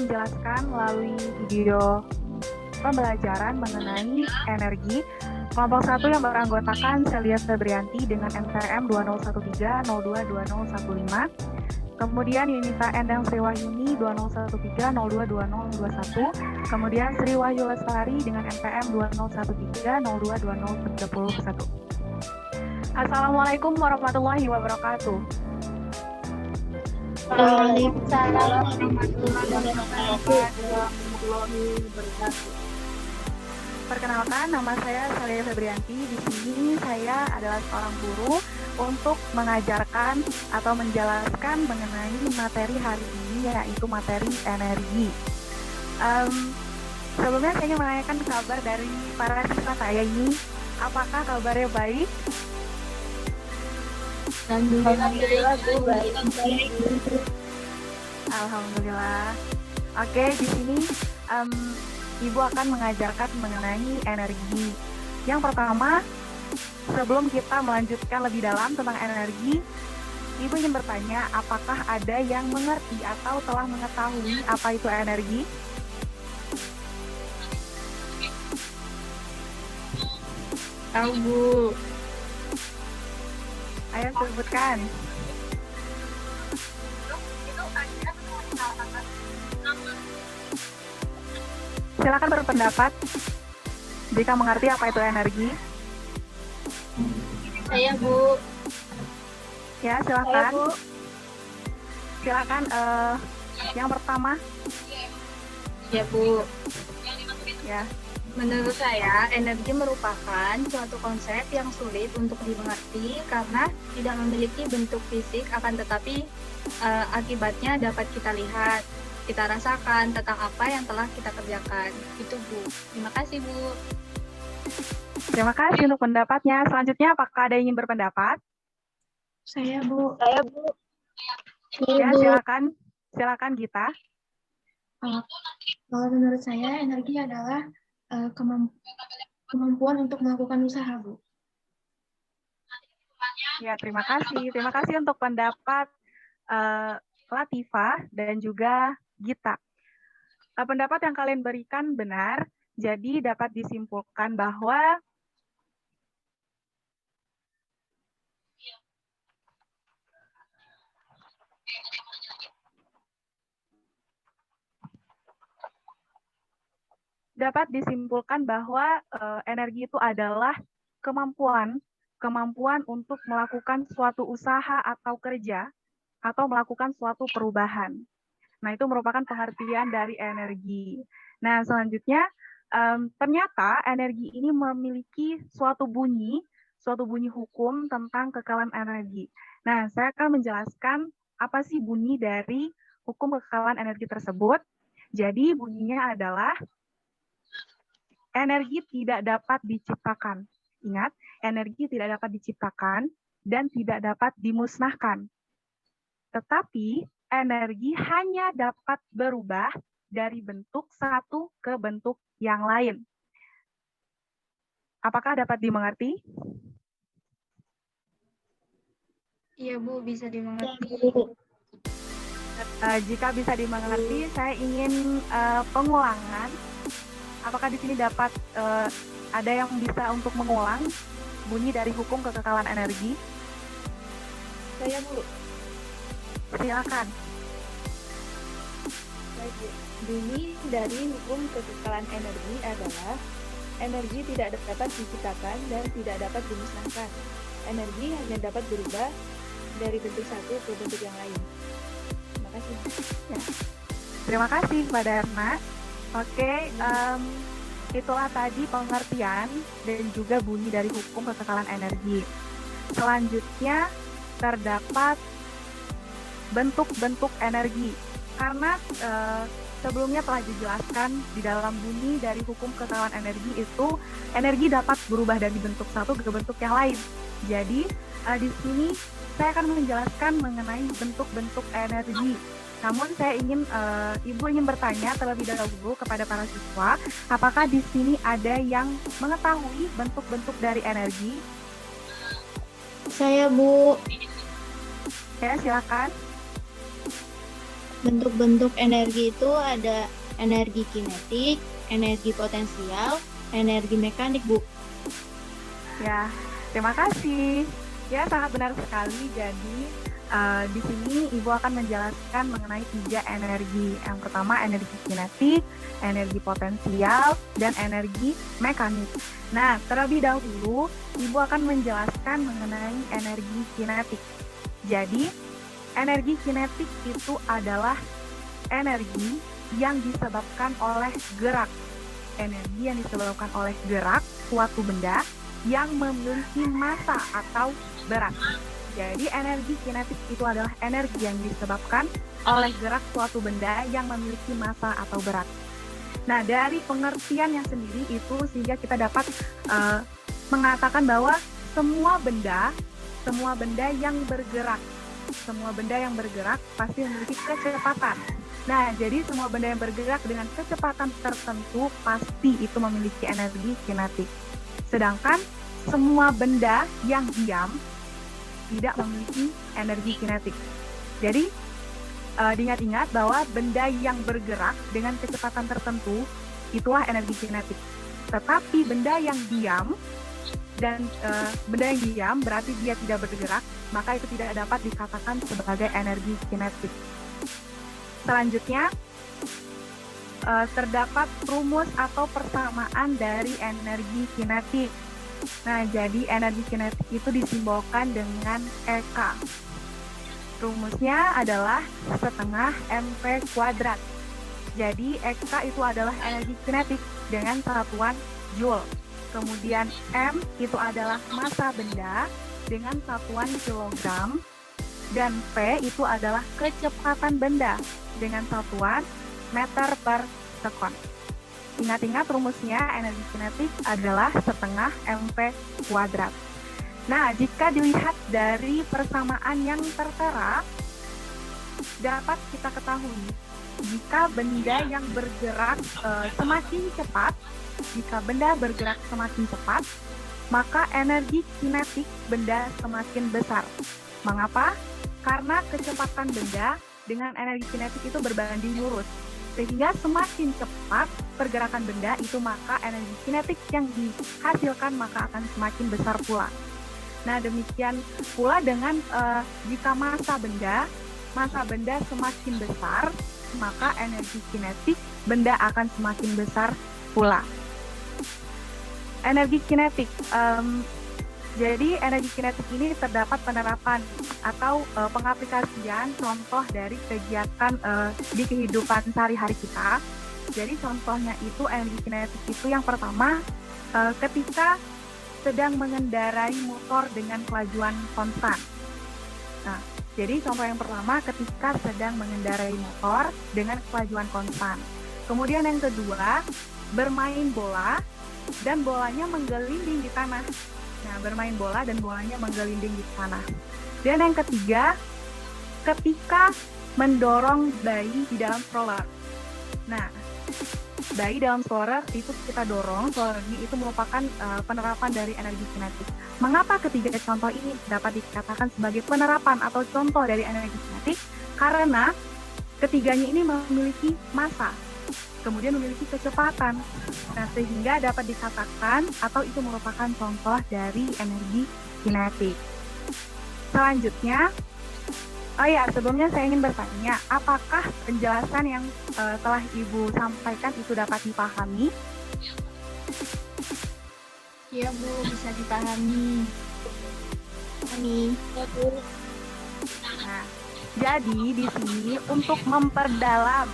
menjelaskan melalui video pembelajaran mengenai energi. Kelompok 1 yang beranggotakan Celia Febrianti dengan NPM 2013-022015. Kemudian Yunita Endang Sri Wahyuni 2013-022021. Kemudian Sri Wahyu Lestari dengan NPM 2013-022031. Assalamualaikum warahmatullahi wabarakatuh. Waalaikumsalam warahmatullahi wabarakatuh. Perkenalkan, nama saya Celia Febrianti. Di sini saya adalah seorang guru untuk mengajarkan atau menjelaskan mengenai materi hari ini, yaitu materi energi. Sebelumnya saya ingin menanyakan kabar dari para siswa saya ini. Apakah kabarnya baik? Alhamdulillah, Bu, baik. Alhamdulillah. Oke, di sini Ibu akan mengajarkan mengenai energi. Yang pertama, sebelum kita melanjutkan lebih dalam tentang energi, Ibu ingin bertanya, apakah ada yang mengerti atau telah mengetahui apa itu energi? Tahu, Bu. Ayo sebutkan. Silakan berpendapat jika mengerti apa itu energi. Saya, Bu. Ya, silakan. Saya, Bu. Silakan yang pertama. Ya, Bu. Ya. Menurut saya, energi merupakan suatu konsep yang sulit untuk dimengerti karena tidak memiliki bentuk fisik, akan tetapi akibatnya dapat kita lihat, kita rasakan tentang apa yang telah kita kerjakan. Itu, Bu. Terima kasih, Bu. Terima kasih untuk pendapatnya. Selanjutnya, apakah ada yang ingin berpendapat? Saya, Bu. Saya, Bu. Ya, silakan. Silakan, Gita. Kalau menurut saya, energi adalah kemampuan untuk melakukan usaha, Bu. Ya, terima kasih. Terima kasih untuk pendapat Latifah dan juga Gita. Pendapat yang kalian berikan benar, jadi dapat disimpulkan bahwa energi itu adalah kemampuan untuk melakukan suatu usaha atau kerja atau melakukan suatu perubahan. Nah, itu merupakan pengertian dari energi. Nah, selanjutnya ternyata energi ini memiliki suatu bunyi hukum tentang kekekalan energi. Nah, saya akan menjelaskan apa sih bunyi dari hukum kekekalan energi tersebut. Jadi, bunyinya adalah energi tidak dapat diciptakan. Ingat, energi tidak dapat diciptakan dan tidak dapat dimusnahkan. Tetapi, energi hanya dapat berubah dari bentuk satu ke bentuk yang lain. Apakah dapat dimengerti? Iya, Bu, bisa dimengerti. Jika bisa dimengerti, saya ingin pengulangan. Apakah di sini dapat ada yang bisa untuk mengulang bunyi dari hukum kekekalan energi? Saya, Bu. Silakan. Baik, Bu. Bunyi dari hukum kekekalan energi adalah energi tidak dapat diciptakan dan tidak dapat dimusnahkan. Energi hanya dapat berubah dari bentuk satu ke bentuk yang lain. Terima kasih. Ya. Terima kasih kepada Erna. Oke, itulah tadi pengertian dan juga bunyi dari hukum kekekalan energi. Selanjutnya terdapat bentuk-bentuk energi. Karena sebelumnya telah dijelaskan di dalam bunyi dari hukum kekekalan energi itu, energi dapat berubah dari bentuk satu ke bentuk yang lain. Jadi, di sini saya akan menjelaskan mengenai bentuk-bentuk energi. Namun saya ingin, Ibu ingin bertanya terlebih dahulu kepada para siswa, apakah di sini ada yang mengetahui bentuk-bentuk dari energi? Saya, Bu. Ya, silakan. Bentuk-bentuk energi itu ada energi kinetik, energi potensial, energi mekanik, Bu. Ya, terima kasih. Ya, sangat benar sekali. Jadi, di sini Ibu akan menjelaskan mengenai 3 energi. Yang pertama, energi kinetik, energi potensial, dan energi mekanik. Nah, terlebih dahulu, Ibu akan menjelaskan mengenai energi kinetik. Jadi, energi kinetik itu adalah energi yang disebabkan oleh gerak. Energi yang disebabkan oleh gerak suatu benda yang memiliki massa atau berat. Jadi energi kinetik itu adalah energi yang disebabkan oleh gerak suatu benda yang memiliki massa atau berat. Nah, dari pengertian yang sendiri itu sehingga kita dapat mengatakan bahwa semua benda yang bergerak pasti memiliki kecepatan. Nah, jadi semua benda yang bergerak dengan kecepatan tertentu pasti itu memiliki energi kinetik. Sedangkan semua benda yang diam tidak memiliki energi kinetik. Jadi, diingat-ingat bahwa benda yang bergerak dengan kecepatan tertentu itulah energi kinetik. Tetapi benda yang diam dan benda yang diam berarti dia tidak bergerak, maka itu tidak dapat dikatakan sebagai energi kinetik. Selanjutnya, terdapat rumus atau persamaan dari energi kinetik. Nah, jadi energi kinetik itu disimbolkan dengan EK. Rumusnya adalah setengah mv kuadrat. Jadi EK itu adalah energi kinetik dengan satuan Joule. Kemudian M itu adalah massa benda dengan satuan kilogram. Dan V itu adalah kecepatan benda dengan satuan meter per sekon. Ingat-ingat rumusnya energi kinetik adalah setengah mv kuadrat. Nah, jika dilihat dari persamaan yang tertera, dapat kita ketahui jika benda yang bergerak semakin cepat, maka energi kinetik benda semakin besar. Mengapa? Karena kecepatan benda dengan energi kinetik itu berbanding lurus. Sehingga semakin cepat pergerakan benda itu, maka energi kinetik yang dihasilkan maka akan semakin besar pula. Nah, demikian pula dengan jika massa benda semakin besar, maka energi kinetik benda akan semakin besar pula. Energi kinetik, jadi energi kinetik ini terdapat penerapan atau pengaplikasian contoh dari kegiatan di kehidupan sehari-hari kita. Jadi contohnya itu energi kinetik itu yang pertama ketika sedang mengendarai motor dengan kelajuan konstan. Nah, jadi contoh yang pertama ketika sedang mengendarai motor dengan kelajuan konstan. Kemudian yang kedua, bermain bola dan bolanya menggelinding di tanah. Nah, bermain bola dan bolanya menggelinding di tanah. Dan yang ketiga, ketika mendorong bayi di dalam stroller. Nah, bayi dalam stroller itu kita dorong, stroller ini itu merupakan penerapan dari energi kinetik. Mengapa ketiga contoh ini dapat dikatakan sebagai penerapan atau contoh dari energi kinetik? Karena ketiganya ini memiliki massa, kemudian memiliki kecepatan. Nah, sehingga dapat dikatakan atau itu merupakan contoh dari energi kinetik. Selanjutnya, sebelumnya saya ingin bertanya, apakah penjelasan yang telah Ibu sampaikan itu dapat dipahami? Iya, Bu, bisa dipahami. Nah, jadi di sini untuk memperdalam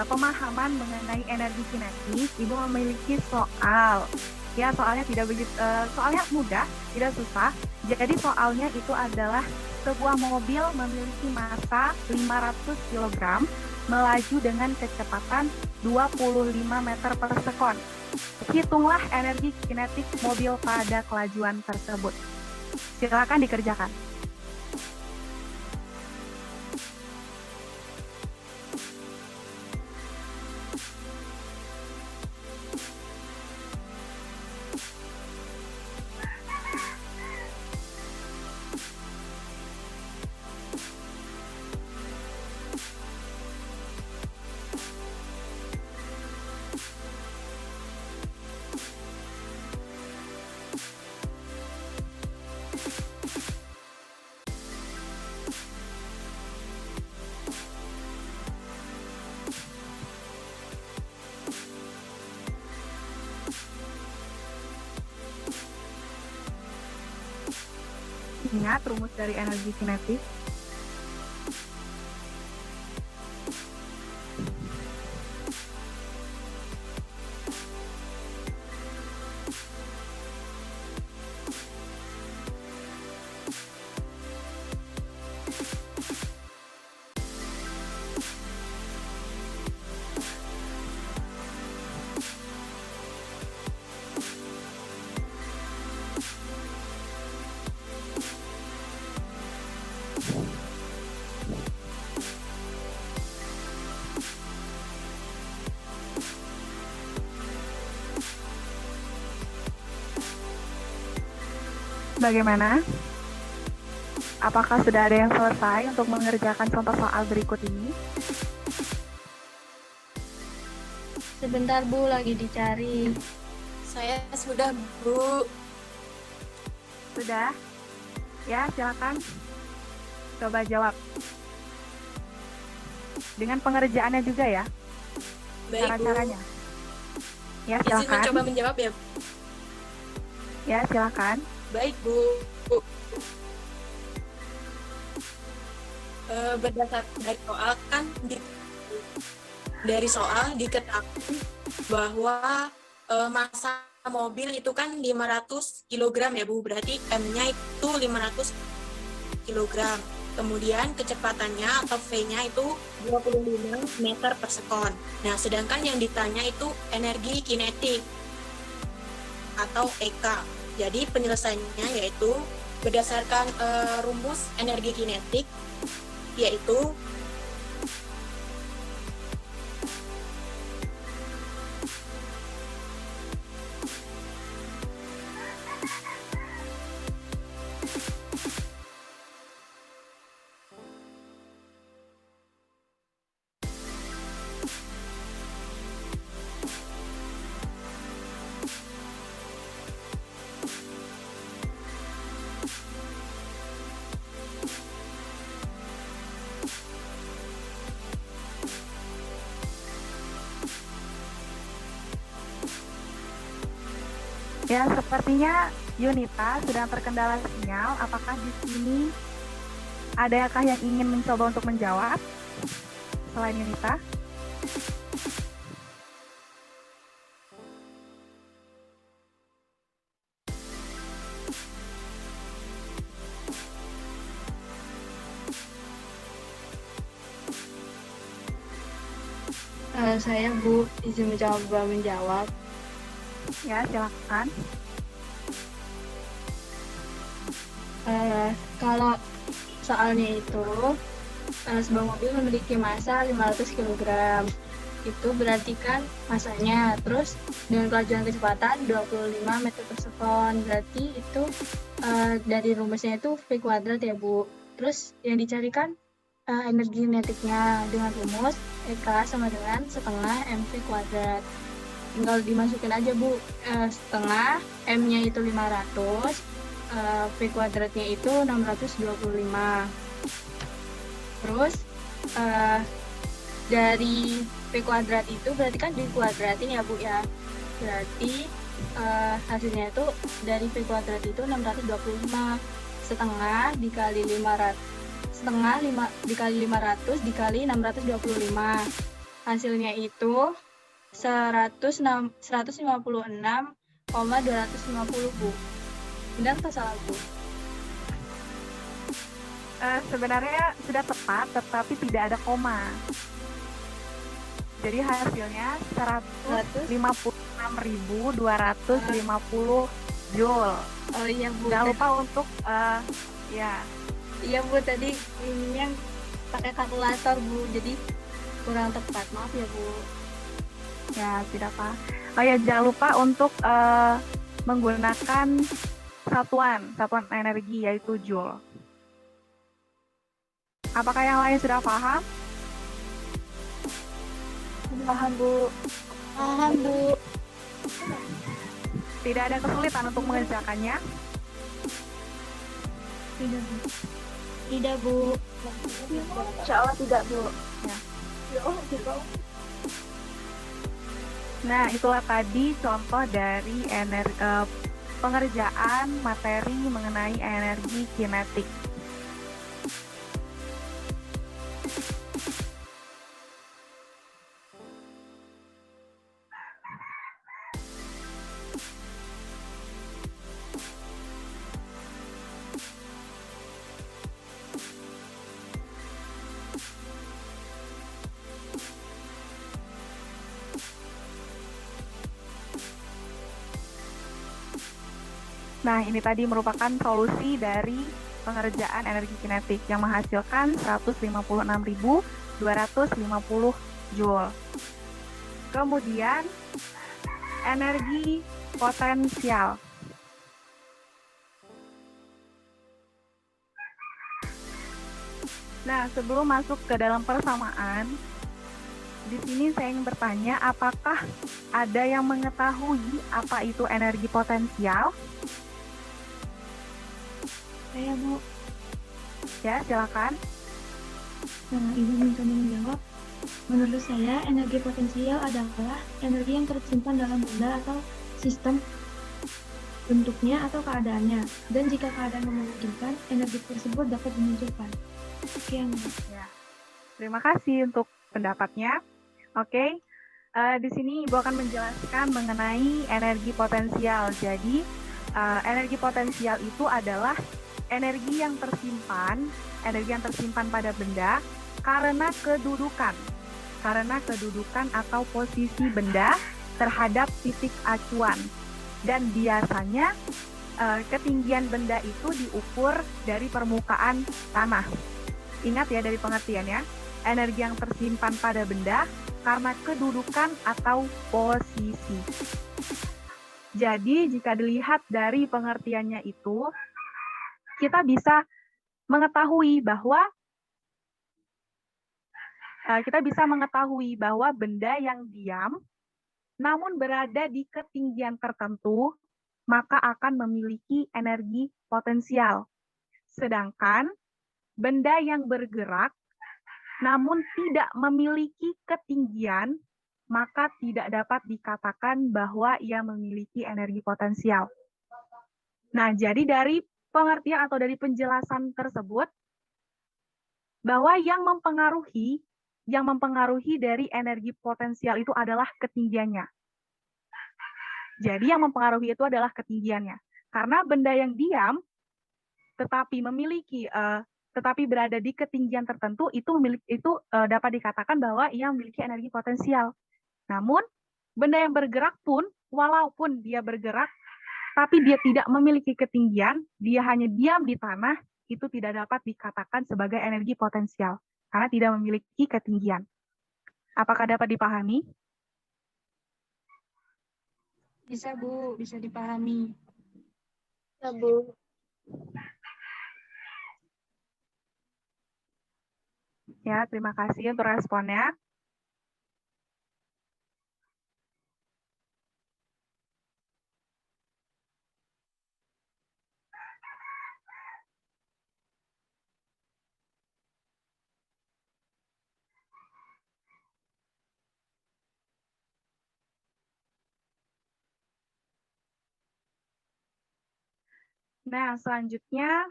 pemahaman mengenai energi kinetik, Ibu memiliki soal. Ya, soalnya soalnya mudah, tidak susah. Jadi soalnya itu adalah sebuah mobil memiliki massa 500 kg melaju dengan kecepatan 25 meter per sekon. Hitunglah energi kinetik mobil pada kelajuan tersebut. Silakan dikerjakan. ingat rumus dari energi kinetik? Bagaimana? Apakah sudah ada yang selesai untuk mengerjakan contoh soal berikut ini? Sebentar Bu, lagi dicari. Saya sudah, Bu. Sudah? Ya, silakan. Coba jawab. Dengan pengerjaannya juga ya, Baik, Bu. cara-caranya. Ya, Izin silakan. mencoba menjawab ya. Ya, silakan. Baik, Bu. Berdasarkan dari soal diketahui bahwa massa mobil itu kan 500 kg ya Bu, berarti M-nya itu 500 kg. Kemudian kecepatannya atau V-nya itu 25 meter per sekon. Nah, sedangkan yang ditanya itu energi kinetik atau EK. Jadi penyelesaiannya yaitu berdasarkan rumus energi kinetik, yaitu Ya, sepertinya Yunita sedang terkendala sinyal. Apakah di sini adakah yang ingin mencoba untuk menjawab selain Yunita? Saya Bu, izin menjawab. Ya, silakan. Kalau soalnya itu sebuah mobil memiliki massa 500 kg. Itu berarti kan massanya, terus dengan kelajuan kecepatan 25 meter per sekon. Berarti itu dari rumusnya itu V kuadrat ya Bu. Terus yang dicarikan energi kinetiknya dengan rumus EK sama dengan setengah MV kuadrat. Tinggal dimasukin aja Bu, setengah, M-nya itu 500, V kuadratnya itu 625. Terus dari V kuadrat itu berarti kan dikuadratin ya Bu ya. Berarti hasilnya itu dari V kuadrat itu 625. Setengah dikali 500, dikali 500 dikali 625. Hasilnya itu 156,250 Bu. Benar atau salah Bu? Sebenarnya sudah tepat, tetapi tidak ada koma. Jadi hasilnya 156.250 Joule. Oh iya Bu. Jangan lupa untuk ya. Iya Bu, tadi ini yang pakai kalkulator Bu, jadi kurang tepat. Maaf ya Bu. Ya, tidak apa. Oh ya, jangan lupa untuk menggunakan satuan energi yaitu Joule. Apakah yang lain sudah paham? Paham Bu. Paham Bu. Tidak ada kesulitan untuk mengerjakannya? Tidak Bu. Tidak Bu. Insya Allah tidak Bu. Ya. Nah, itulah tadi contoh dari pengerjaan materi mengenai energi kinetik. Nah, ini tadi merupakan solusi dari pengerjaan energi kinetik yang menghasilkan 156.250 Joule. Kemudian, energi potensial. Nah, sebelum masuk ke dalam persamaan, di sini saya ingin bertanya, apakah ada yang mengetahui apa itu energi potensial? Saya, Bu. Ya, silakan. Nah, Ibu minta menjawab. Menurut saya, energi potensial adalah energi yang tersimpan dalam benda atau sistem, bentuknya atau keadaannya. Dan jika keadaan memungkinkan, energi tersebut dapat dimunculkan. Sekian, Bu. Ya. Terima kasih untuk pendapatnya. Oke, di sini Ibu akan menjelaskan mengenai energi potensial. Jadi, energi potensial itu adalah energi yang tersimpan pada benda karena kedudukan atau posisi benda terhadap titik acuan. Dan biasanya ketinggian benda itu diukur dari permukaan tanah. Ingat ya dari pengertiannya, energi yang tersimpan pada benda karena kedudukan atau posisi. Jadi jika dilihat dari pengertiannya itu, kita bisa mengetahui bahwa benda yang diam namun berada di ketinggian tertentu maka akan memiliki energi potensial. Sedangkan benda yang bergerak namun tidak memiliki ketinggian maka tidak dapat dikatakan bahwa ia memiliki energi potensial. Nah, jadi dari pengertian atau dari penjelasan tersebut bahwa yang mempengaruhi dari energi potensial itu adalah ketinggiannya. Jadi yang mempengaruhi itu adalah ketinggiannya. Karena benda yang diam tetapi berada di ketinggian tertentu itu dapat dikatakan bahwa ia memiliki energi potensial. Namun benda yang bergerak pun walaupun dia bergerak tapi dia tidak memiliki ketinggian, dia hanya diam di tanah, itu tidak dapat dikatakan sebagai energi potensial, karena tidak memiliki ketinggian. Apakah dapat dipahami? Bisa, Bu, bisa dipahami. Ya, Bu. Ya, terima kasih untuk responnya. Nah, selanjutnya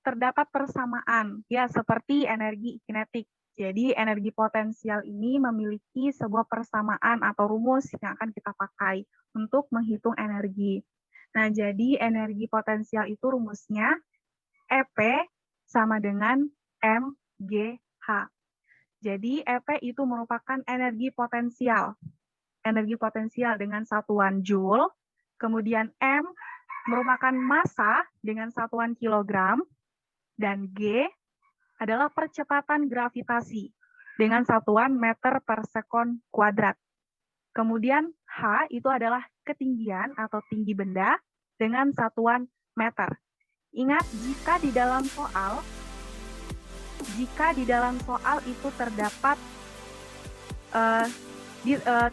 terdapat persamaan, ya seperti energi kinetik. Jadi energi potensial ini memiliki sebuah persamaan atau rumus yang akan kita pakai untuk menghitung energi. Nah, jadi energi potensial itu rumusnya EP sama dengan mGh. Jadi EP itu merupakan energi potensial dengan satuan Joule. Kemudian M merupakan massa dengan satuan kilogram, dan G adalah percepatan gravitasi dengan satuan meter per sekon kuadrat. Kemudian H itu adalah ketinggian atau tinggi benda dengan satuan meter. Ingat, jika di dalam soal itu terdapat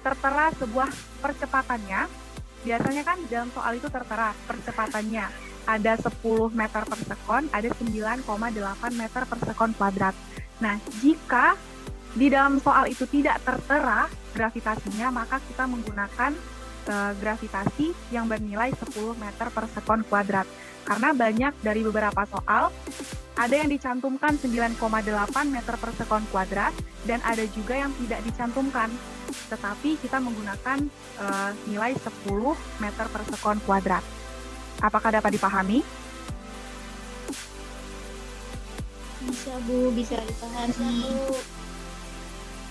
tertera sebuah percepatannya, biasanya kan di dalam soal itu tertera percepatannya. Ada 10 meter per sekon, ada 9,8 meter per sekon kuadrat. Nah, jika di dalam soal itu tidak tertera gravitasinya, maka kita menggunakan gravitasi yang bernilai 10 meter per sekon kuadrat. Karena banyak dari beberapa soal, ada yang dicantumkan 9,8 meter per sekon kuadrat, dan ada juga yang tidak dicantumkan. Tetapi kita menggunakan nilai 10 meter per sekon kuadrat. Apakah dapat dipahami? Bisa, Bu. Bisa dipahami.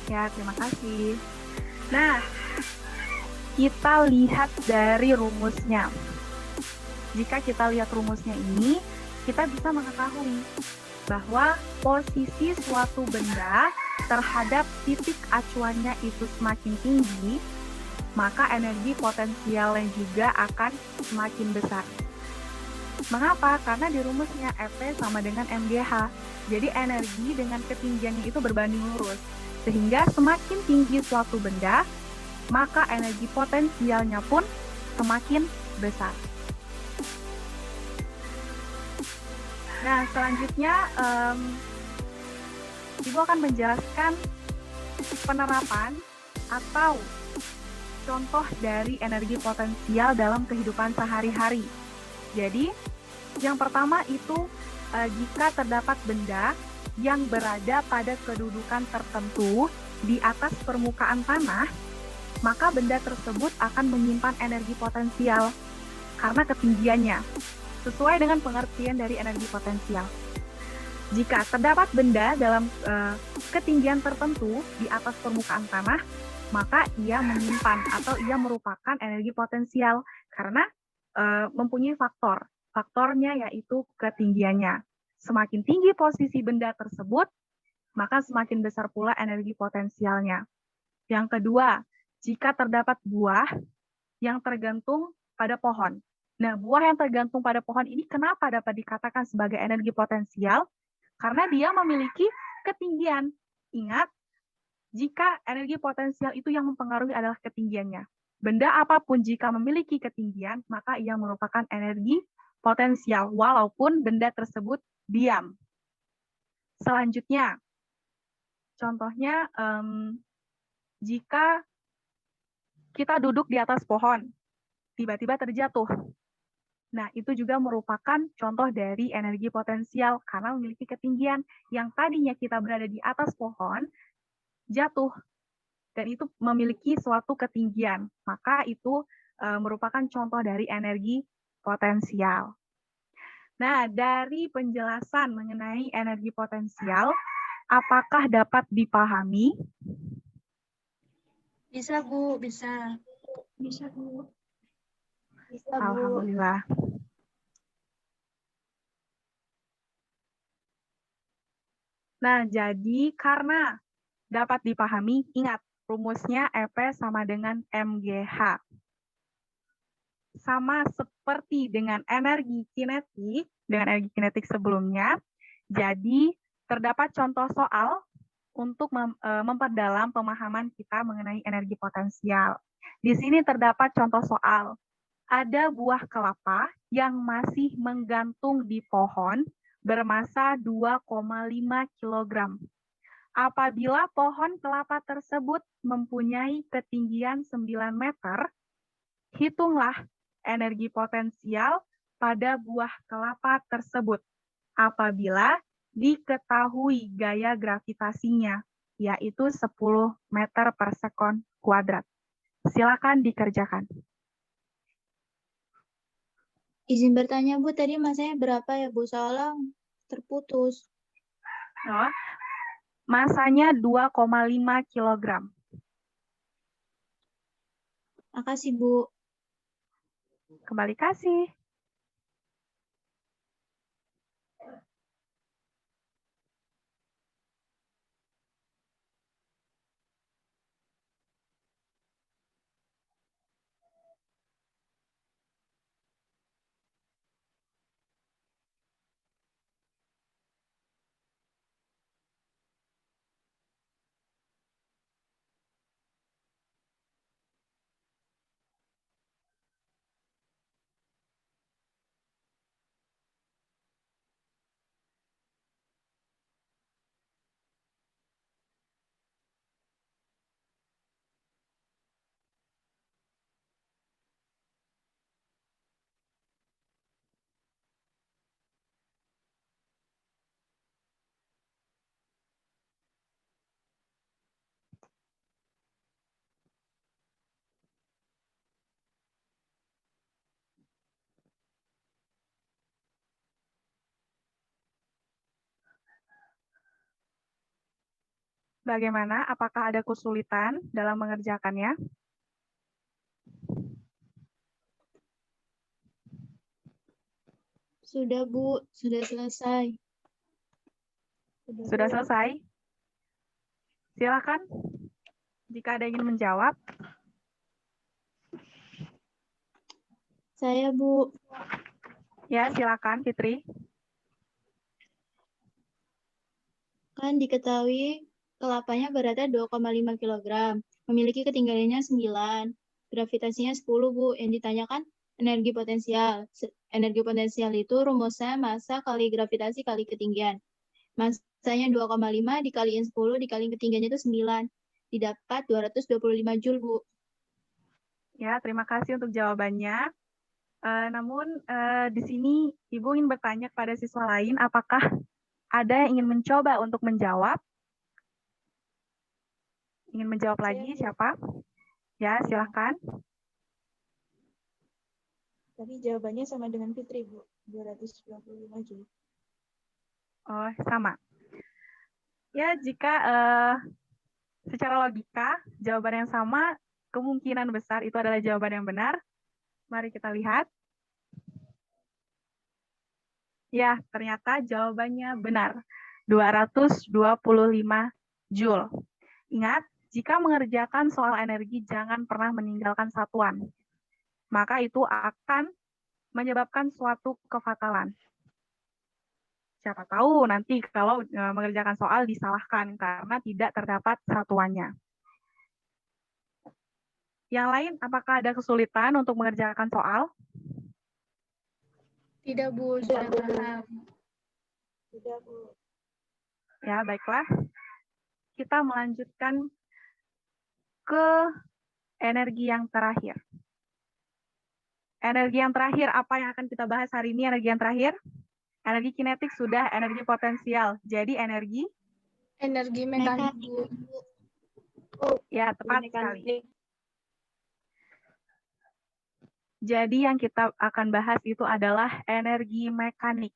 Ya, terima kasih. Nah, kita lihat dari rumusnya. Jika kita lihat rumusnya ini, kita bisa mengetahui bahwa posisi suatu benda terhadap titik acuannya itu semakin tinggi, maka energi potensialnya juga akan semakin besar. Mengapa? Karena di rumusnya F sama dengan mgh. Jadi energi dengan ketinggiannya itu berbanding lurus. Sehingga semakin tinggi suatu benda, maka energi potensialnya pun semakin besar. Nah, selanjutnya Ibu akan menjelaskan penerapan atau contoh dari energi potensial dalam kehidupan sehari-hari. Jadi, yang pertama itu jika terdapat benda yang berada pada kedudukan tertentu di atas permukaan tanah, maka benda tersebut akan menyimpan energi potensial karena ketinggiannya, sesuai dengan pengertian dari energi potensial. Jika terdapat benda dalam ketinggian tertentu di atas permukaan tanah, maka ia menyimpan atau ia merupakan energi potensial karena mempunyai faktor. Faktornya yaitu ketinggiannya. Semakin tinggi posisi benda tersebut, maka semakin besar pula energi potensialnya. Yang kedua, jika terdapat buah yang tergantung pada pohon. Nah, buah yang tergantung pada pohon ini kenapa dapat dikatakan sebagai energi potensial? Karena dia memiliki ketinggian. Ingat, jika energi potensial itu yang mempengaruhi adalah ketinggiannya. Benda apapun jika memiliki ketinggian, maka ia merupakan energi potensial, walaupun benda tersebut diam. Selanjutnya, contohnya, jika kita duduk di atas pohon, tiba-tiba terjatuh. Nah, itu juga merupakan contoh dari energi potensial karena memiliki ketinggian yang tadinya kita berada di atas pohon, jatuh, dan itu memiliki suatu ketinggian. Maka itu merupakan contoh dari energi potensial. Nah, dari penjelasan mengenai energi potensial, apakah dapat dipahami? Bisa, Bu, bisa. Bisa, Bu. Bisa, Bu. Alhamdulillah. Nah, jadi karena dapat dipahami, ingat rumusnya EP sama dengan mgh. Sama seperti dengan energi kinetik sebelumnya. Jadi terdapat contoh soal untuk memperdalam pemahaman kita mengenai energi potensial. Di sini terdapat contoh soal. Ada buah kelapa yang masih menggantung di pohon bermassa 2,5 kg. Apabila pohon kelapa tersebut mempunyai ketinggian 9 meter, hitunglah energi potensial pada buah kelapa tersebut apabila diketahui gaya gravitasinya, yaitu 10 meter per sekon kuadrat. Silakan dikerjakan. Izin bertanya, Bu, tadi masanya berapa ya, Bu? Soalnya terputus. Oh, masanya 2,5 kg. Makasih, Bu. Kembali kasih. Bagaimana? Apakah ada kesulitan dalam mengerjakannya? Sudah, Bu. Sudah selesai. Sudah selesai? Silakan jika ada yang ingin menjawab. Saya, Bu. Ya, silakan Fitri. Kan diketahui kelapanya beratnya 2,5 kg, memiliki ketinggiannya 9, gravitasinya 10, Bu. Yang ditanyakan energi potensial. Energi potensial itu rumusnya massa kali gravitasi kali ketinggian. Massanya 2,5 dikaliin 10 dikaliin ketinggiannya itu 9. Didapat 225 Joule, Bu. Ya, terima kasih untuk jawabannya. Namun di sini Ibu ingin bertanya kepada siswa lain, apakah ada yang ingin mencoba untuk menjawab? Ingin menjawab lagi, siapa? Ya, silakan. Tadi jawabannya sama dengan Fitri, Bu. 225 Joule. Oh, sama. Ya, jika secara logika jawaban yang sama, kemungkinan besar itu adalah jawaban yang benar. Mari kita lihat. Ya, ternyata jawabannya benar. 225 Joule. Ingat, jika mengerjakan soal energi, jangan pernah meninggalkan satuan. Maka itu akan menyebabkan suatu kefatalan. Siapa tahu nanti kalau mengerjakan soal disalahkan karena tidak terdapat satuannya. Yang lain, apakah ada kesulitan untuk mengerjakan soal? Tidak, Bu, sudah paham. Sudah, Bu. Ya, baiklah. Kita melanjutkan ke energi yang terakhir. Energi yang terakhir, apa yang akan kita bahas hari ini? Energi yang terakhir? Energi kinetik sudah, energi potensial. Jadi energi? Energi mekanik, Bu. Ya, tepat sekali. Jadi yang kita akan bahas itu adalah energi mekanik.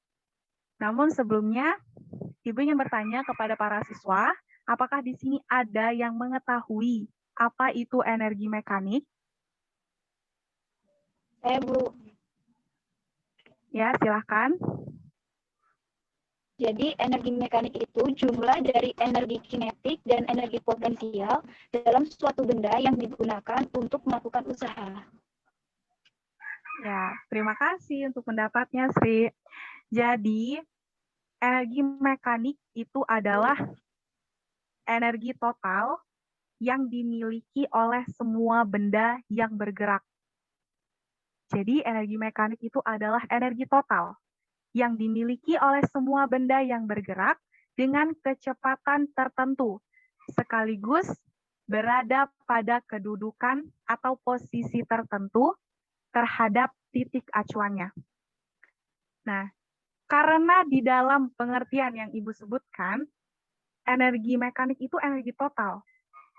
Namun sebelumnya, Ibu ingin bertanya kepada para siswa, apakah di sini ada yang mengetahui apa itu energi mekanik? Saya, Bu. Ya, silahkan. Jadi energi mekanik itu jumlah dari energi kinetik dan energi potensial dalam suatu benda yang digunakan untuk melakukan usaha. Ya, terima kasih untuk pendapatnya, Sri. Jadi, energi mekanik itu adalah energi total yang dimiliki oleh semua benda yang bergerak. Jadi, energi mekanik itu adalah energi total yang dimiliki oleh semua benda yang bergerak dengan kecepatan tertentu, sekaligus berada pada kedudukan atau posisi tertentu terhadap titik acuannya. Nah, karena di dalam pengertian yang Ibu sebutkan, energi mekanik itu energi total.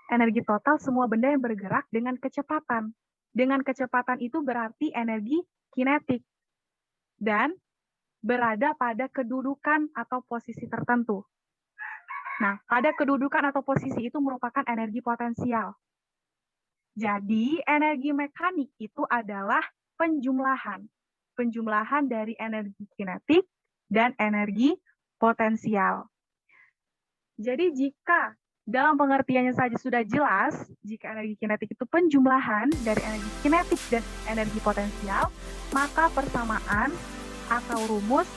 Energi total semua benda yang bergerak dengan kecepatan. Dengan kecepatan itu berarti energi kinetik. Dan berada pada kedudukan atau posisi tertentu. Nah, pada kedudukan atau posisi itu merupakan energi potensial. Jadi, energi mekanik itu adalah penjumlahan. Penjumlahan dari energi kinetik dan energi potensial. Jadi, jika dalam pengertiannya saja sudah jelas, jika energi kinetik itu penjumlahan dari energi kinetik dan energi potensial, maka persamaan atau rumus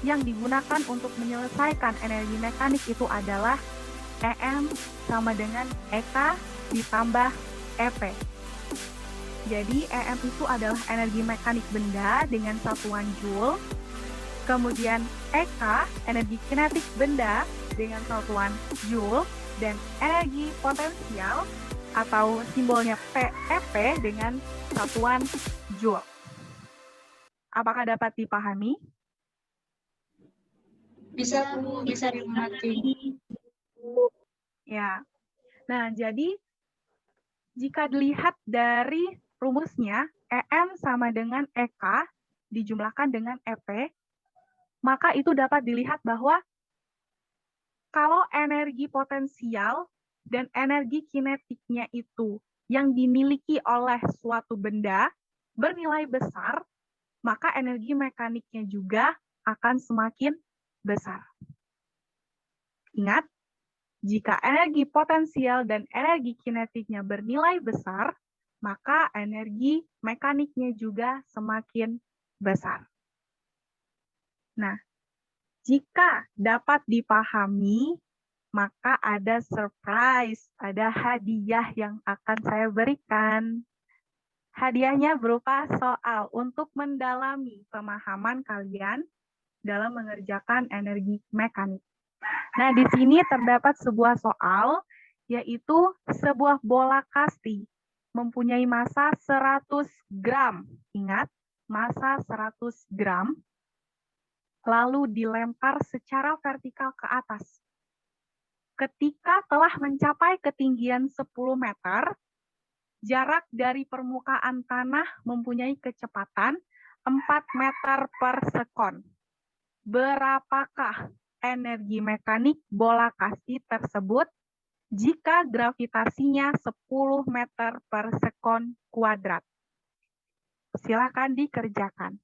yang digunakan untuk menyelesaikan energi mekanik itu adalah EM sama dengan EK ditambah EP. Jadi EM itu adalah energi mekanik benda dengan satuan Joule. Kemudian EK, energi kinetik benda dengan satuan Joule. Dan energi potensial atau simbolnya EP dengan satuan Joule. Apakah dapat dipahami? Bisa, Bu, bisa dimengerti. Ya. Nah, jadi jika dilihat dari rumusnya, EM sama dengan EK dijumlahkan dengan EP, maka itu dapat dilihat bahwa Kalau energi potensial dan energi kinetiknya itu yang dimiliki oleh suatu benda bernilai besar, maka energi mekaniknya juga akan semakin besar. Ingat, jika energi potensial dan energi kinetiknya bernilai besar, maka energi mekaniknya juga semakin besar. Nah, jika dapat dipahami, maka ada surprise, ada hadiah yang akan saya berikan. Hadiahnya berupa soal untuk mendalami pemahaman kalian dalam mengerjakan energi mekanik. Nah, di sini terdapat sebuah soal, yaitu sebuah bola kasti mempunyai massa 100 gram. Ingat, massa 100 gram, lalu dilempar secara vertikal ke atas. Ketika telah mencapai ketinggian 10 meter, jarak dari permukaan tanah mempunyai kecepatan 4 meter per sekon. Berapakah energi mekanik bola kasti tersebut jika gravitasinya 10 meter per sekon kuadrat? Silakan dikerjakan.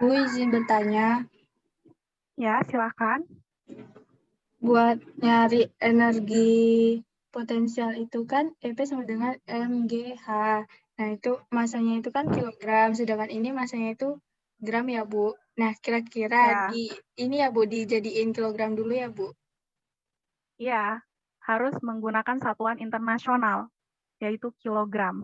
Bu, izin bertanya, Ya, silakan. buat nyari energi potensial itu kan EP sama dengan MGH. Nah, itu masanya itu kan kilogram, sedangkan ini masanya itu gram ya, Bu. Nah, kira-kira Ya. ini ya, Bu, dijadiin kilogram dulu ya, Bu. Ya, harus menggunakan satuan internasional, yaitu kilogram.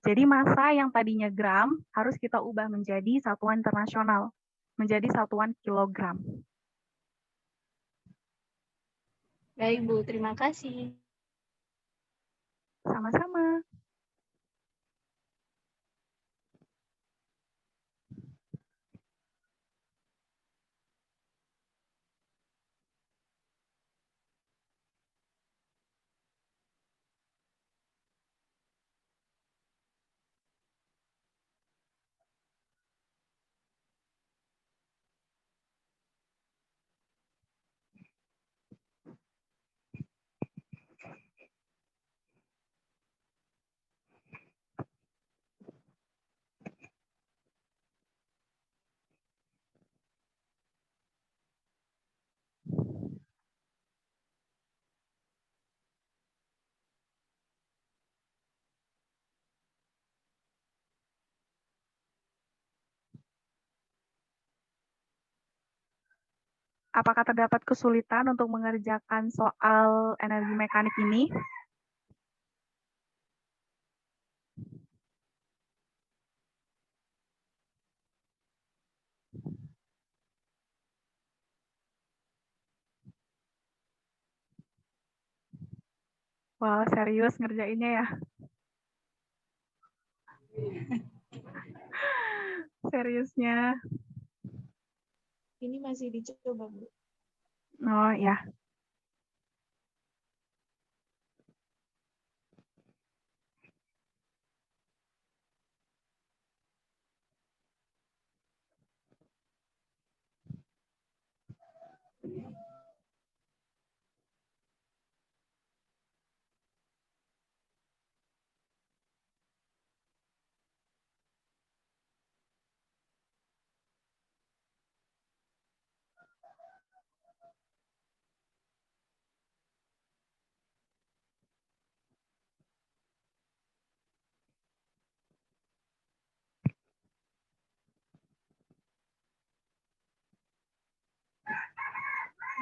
Jadi massa yang tadinya gram harus kita ubah menjadi satuan internasional, menjadi satuan kilogram. Baik, Bu. Terima kasih. Sama-sama. Apakah terdapat kesulitan untuk mengerjakan soal energi mekanik ini? Wah, serius ngerjainnya ya? Seriusnya. Ini masih dicoba, Bu. Oh ya.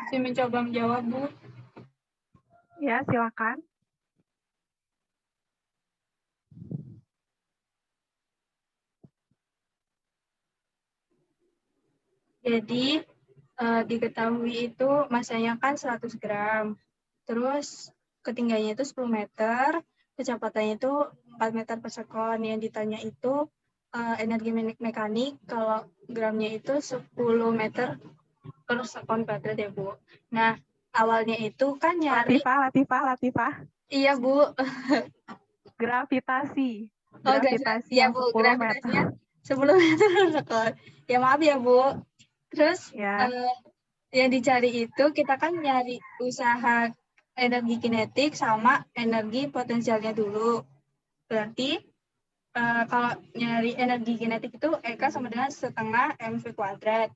Saya mencoba menjawab, Bu. Ya, silakan. Jadi, diketahui itu masanya kan 100 gram. Terus ketinggiannya itu 10 meter, kecepatannya itu 4 meter per sekon. Yang ditanya itu energi mekanik, kalau gramnya itu 10 meter per sekon kuadrat ya, Bu. Nah, awalnya itu kan nyari... Latifah. Iya, Bu. Gravitasi. Oh, Gravitasi ya, yang Bu. 10 meter. Gravitasinya 10 meter per sekon. Ya, maaf ya, Bu. Terus, Ya. yang dicari itu kita kan nyari usaha energi kinetik sama energi potensialnya dulu. Berarti kalau nyari energi kinetik itu EK sama dengan setengah mv kuadrat.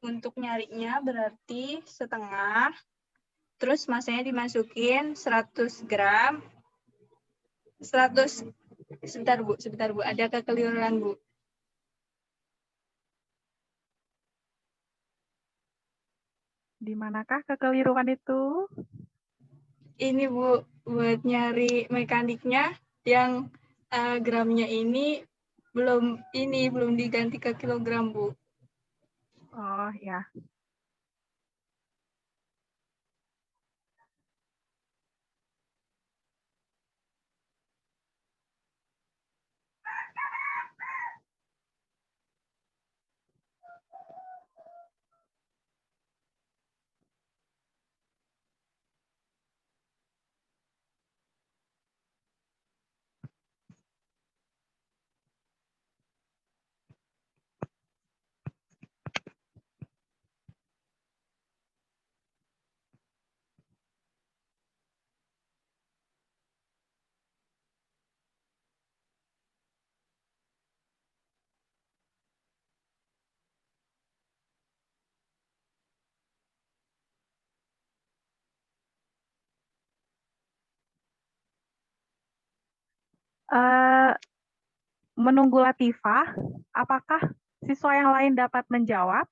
Untuk nyarinya berarti setengah, terus masanya dimasukin 100 gram, 100, sebentar Bu, ada kekeliruan Bu. Di manakah kekeliruan itu? Ini Bu, buat nyari mekaniknya yang gramnya ini belum diganti ke kilogram, Bu. Oh, ya. Menunggu Latifah, apakah siswa yang lain dapat menjawab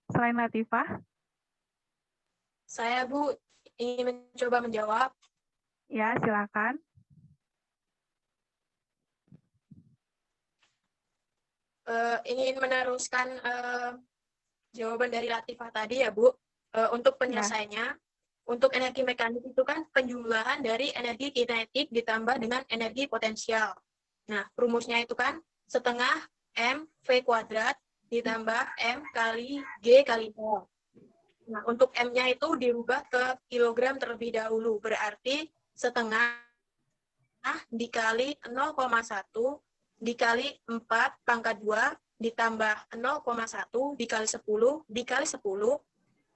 selain Latifah? Saya, Bu, ingin mencoba menjawab. Ya, silakan. Ingin meneruskan jawaban dari Latifah tadi ya, Bu. Untuk penyelesaiannya, untuk energi mekanik itu kan penjumlahan dari energi kinetik ditambah dengan energi potensial. Nah, rumusnya itu kan setengah M V kuadrat ditambah M kali G kali L. Nah, untuk M-nya itu dirubah ke kilogram terlebih dahulu. Berarti setengah dikali 0,1 dikali 4 pangkat 2 ditambah 0,1 dikali 10 dikali 10,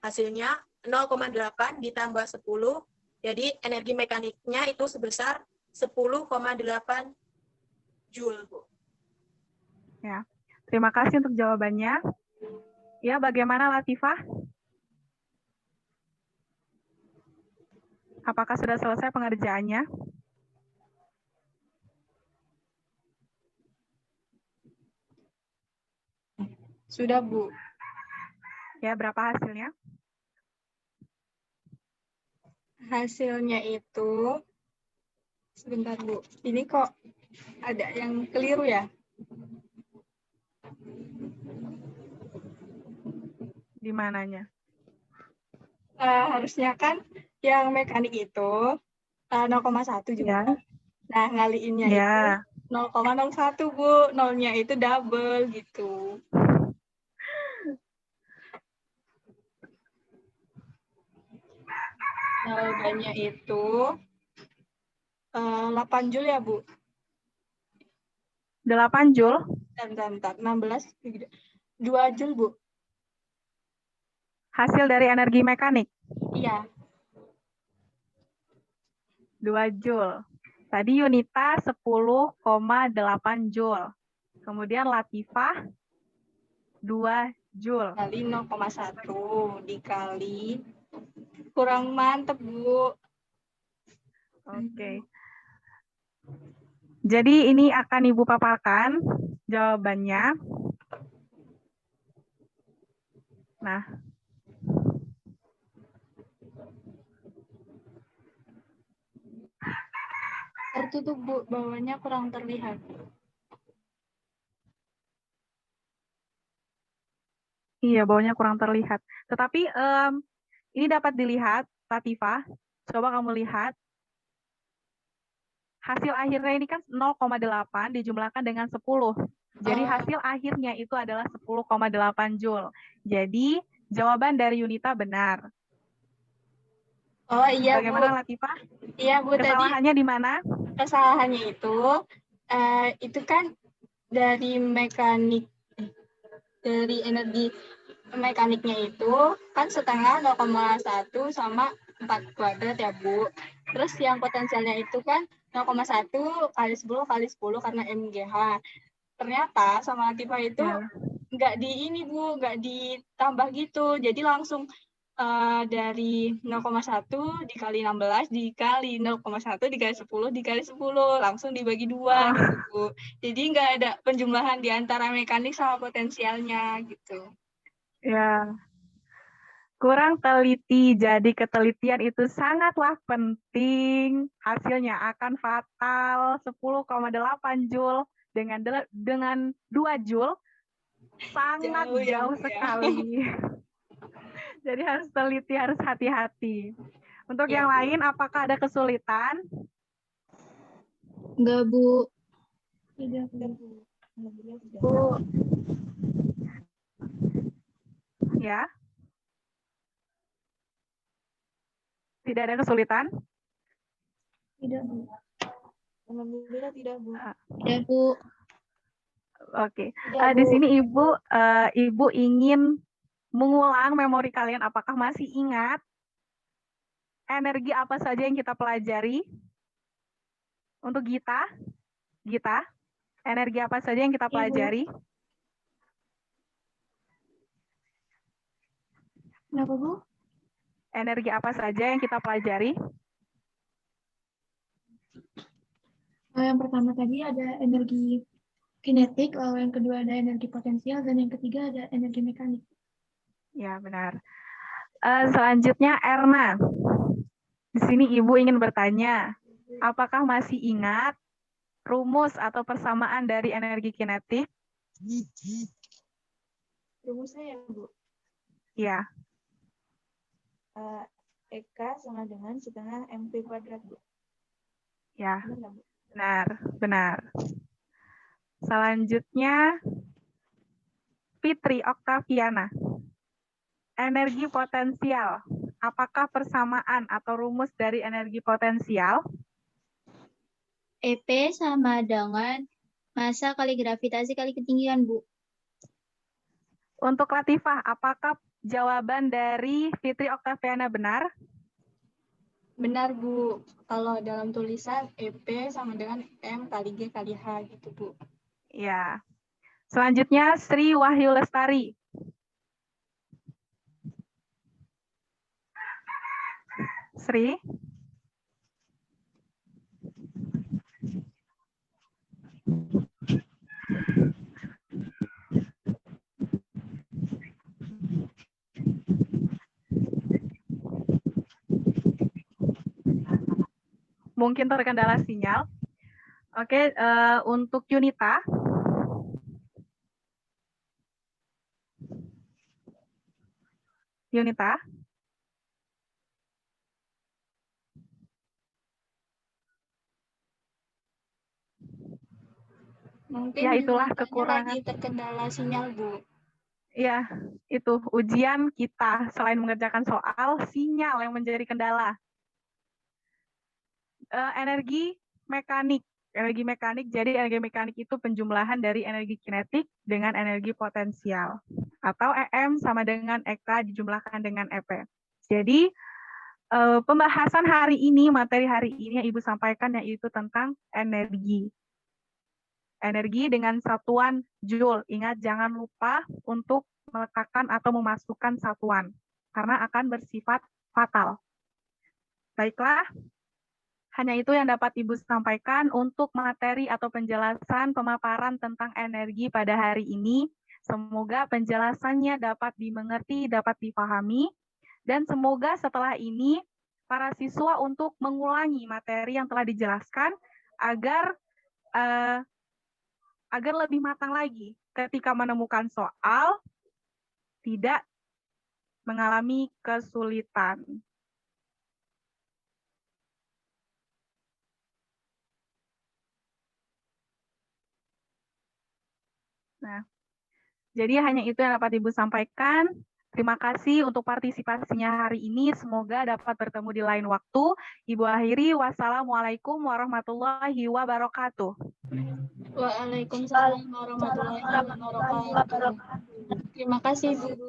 hasilnya 0,8 ditambah 10, jadi energi mekaniknya itu sebesar 10,8 Joule, Bu. Ya, terima kasih untuk jawabannya. Ya, bagaimana Latifah? Apakah sudah selesai pengerjaannya? Sudah, Bu. Ya, berapa hasilnya? Hasilnya itu, sebentar Bu, ini kok ada yang keliru ya? Di mananya? Harusnya kan yang mekanik itu 0,1 juga. Ya. Nah, ngaliinnya Ya. itu 0,01 Bu, nolnya itu double gitu. Jawabannya itu 8 Joule ya Bu. 8 Joule? Bentar, 16, 2 Joule Bu. Hasil dari energi mekanik? Iya. 2 Joule. Tadi Yunita 10,8 Joule. Kemudian Latifah 2 Joule. Kali 0,1 dikali, kurang mantep Bu. Oke. Jadi ini akan Ibu paparkan jawabannya. Nah, Tertutup, Bu. Bawahnya kurang terlihat. Iya, bawahnya kurang terlihat. Tetapi ini dapat dilihat, Latifah. Coba kamu lihat. Hasil akhirnya ini kan 0,8 dijumlahkan dengan 10. Jadi hasil akhirnya itu adalah 10,8 Joule. Jadi jawaban dari Yunita benar. Oh iya, Bu. Bagaimana, Latifah? Iya, Bu. Kesalahannya di mana? Kesalahannya itu kan dari energi mekaniknya itu kan setengah 0,1 sama 4 kuadrat ya, Bu. Terus yang potensialnya itu kan 0,1 kali 10 kali 10 karena MGH. Ternyata sama Latifah itu nggak nggak ditambah gitu. Jadi langsung dari 0,1 dikali 16 dikali 0,1 dikali 10 dikali 10 langsung dibagi 2 gitu, Bu. Jadi nggak ada penjumlahan di antara mekanik sama potensialnya gitu. Ya, kurang teliti. Jadi ketelitian itu sangatlah penting. Hasilnya akan fatal. 10,8 Joule dengan 2 Joule sangat jauh sekali. Jadi harus teliti, harus hati-hati. Untuk yang lain, apakah ada kesulitan? Enggak, Bu. Tidak, Bu. Ya. Tidak ada kesulitan? Tidak, Bu. Alhamdulillah tidak, Bu. Tidak, Bu. Oke. Di sini Ibu ingin mengulang memori kalian. Apakah masih ingat energi apa saja yang kita pelajari? Untuk Gita, energi apa saja yang kita pelajari? Kenapa, Bu? Energi apa saja yang kita pelajari? Yang pertama tadi ada energi kinetik, lalu yang kedua ada energi potensial, dan yang ketiga ada energi mekanik. Ya, benar. Selanjutnya, Erna. Di sini Ibu ingin bertanya, apakah masih ingat rumus atau persamaan dari energi kinetik? Rumusnya ya, Bu? Ya. EK sama dengan setengah MP kuadrat, Bu. Ya, Benar, Bu? benar. Selanjutnya, Fitri Oktaviana. Energi potensial. Apakah persamaan atau rumus dari energi potensial? EP sama dengan massa kali gravitasi kali ketinggian, Bu. Untuk Latifah, apakah jawaban dari Fitri Oktaviana benar? Benar, Bu. Kalau dalam tulisan EP sama dengan M kali G kali H gitu, Bu. Ya. Selanjutnya, Sri Wahyu Lestari. Sri. Mungkin terkendala sinyal. Oke, untuk Yunita. Yunita. Mungkin ya, itulah Yunitanya kekurangan. lagi terkendala sinyal, Bu. Ya, itu ujian kita selain mengerjakan soal, sinyal yang menjadi kendala. Energi mekanik. Jadi energi mekanik itu penjumlahan dari energi kinetik dengan energi potensial. Atau EM sama dengan EK dijumlahkan dengan EP. Jadi, pembahasan hari ini, materi hari ini yang Ibu sampaikan yaitu tentang energi. Energi dengan satuan Joule. Ingat, jangan lupa untuk meletakkan atau memasukkan satuan, karena akan bersifat fatal. Baiklah, hanya itu yang dapat Ibu sampaikan untuk materi atau penjelasan pemaparan tentang energi pada hari ini. Semoga penjelasannya dapat dimengerti, dapat dipahami, dan semoga setelah ini para siswa untuk mengulangi materi yang telah dijelaskan agar lebih matang lagi ketika menemukan soal, tidak mengalami kesulitan. Nah, jadi hanya itu yang dapat Ibu sampaikan. Terima kasih untuk partisipasinya hari ini. Semoga dapat bertemu di lain waktu. Ibu akhiri, wassalamualaikum warahmatullahi wabarakatuh. Waalaikumsalam warahmatullahi wabarakatuh. Terima kasih, Bu.